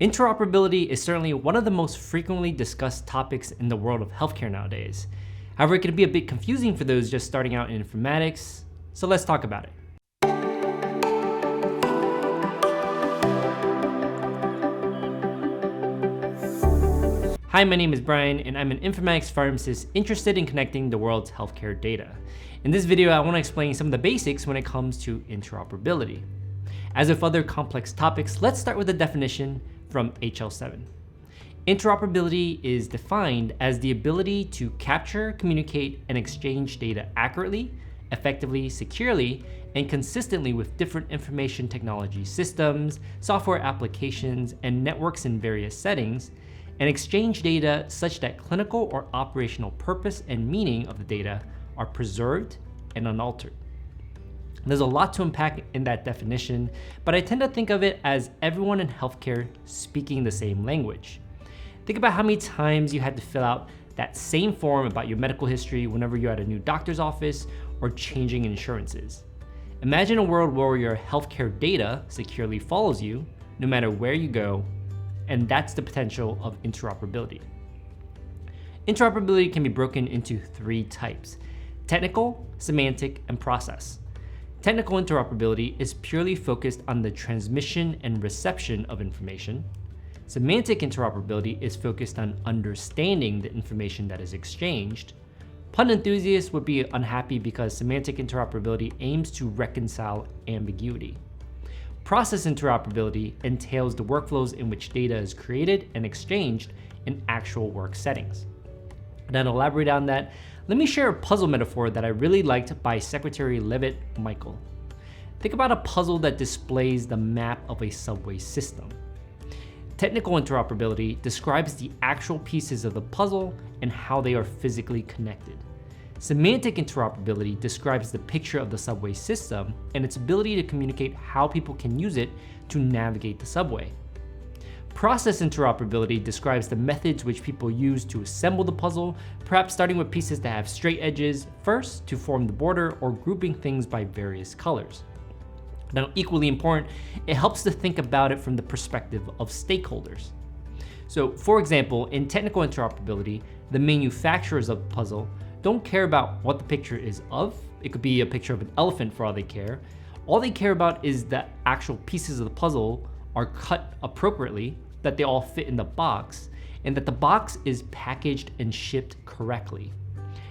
Interoperability is certainly one of the most frequently discussed topics in the world of healthcare nowadays. However, it can be a bit confusing for those just starting out in informatics, so let's talk about it. Hi, my name is Brian, and I'm an informatics pharmacist interested in connecting the world's healthcare data. In this video, I want to explain some of the basics when it comes to interoperability. As with other complex topics, let's start with a definition from HL7. Interoperability is defined as the ability to capture, communicate, and exchange data accurately, effectively, securely, and consistently with different information technology systems, software applications, and networks in various settings, and exchange data such that clinical or operational purpose and meaning of the data are preserved and unaltered. There's a lot to unpack in that definition, but I tend to think of it as everyone in healthcare speaking the same language. Think about how many times you had to fill out that same form about your medical history whenever you're at a new doctor's office or changing insurances. Imagine a world where your healthcare data securely follows you no matter where you go, and that's the potential of interoperability. Interoperability can be broken into three types: technical, semantic, and process. Technical interoperability is purely focused on the transmission and reception of information. Semantic interoperability is focused on understanding the information that is exchanged. Pun enthusiasts would be unhappy because semantic interoperability aims to reconcile ambiguity. Process interoperability entails the workflows in which data is created and exchanged in actual work settings. Now, to elaborate on that, let me share a puzzle metaphor that I really liked by Secretary Levitt Michael. Think about a puzzle that displays the map of a subway system. Technical interoperability describes the actual pieces of the puzzle and how they are physically connected. Semantic interoperability describes the picture of the subway system and its ability to communicate how people can use it to navigate the subway. Process interoperability describes the methods which people use to assemble the puzzle, perhaps starting with pieces that have straight edges first to form the border, or grouping things by various colors. Now, equally important, it helps to think about it from the perspective of stakeholders. So, for example, in technical interoperability, the manufacturers of the puzzle don't care about what the picture is of. It could be a picture of an elephant for all they care. All they care about is that actual pieces of the puzzle are cut appropriately, that they all fit in the box, and that the box is packaged and shipped correctly.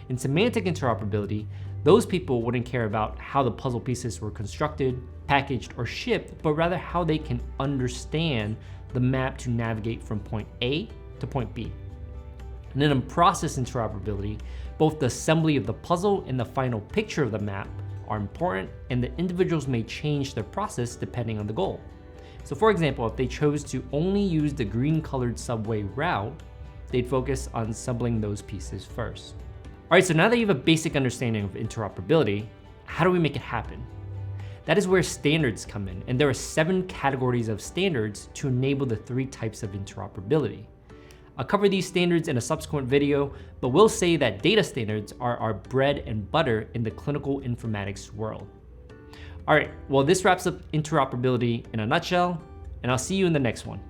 In semantic interoperability, those people wouldn't care about how the puzzle pieces were constructed, packaged, or shipped, but rather how they can understand the map to navigate from point A to point B. And then in process interoperability, both the assembly of the puzzle and the final picture of the map are important, and the individuals may change their process depending on the goal. So for example, if they chose to only use the green-colored subway route, they'd focus on assembling those pieces first. All right, so now that you have a basic understanding of interoperability, how do we make it happen? That is where standards come in, and there are 7 categories of standards to enable the 3 types of interoperability. I'll cover these standards in a subsequent video, but we'll say that data standards are our bread and butter in the clinical informatics world. All right, well, this wraps up interoperability in a nutshell, and I'll see you in the next one.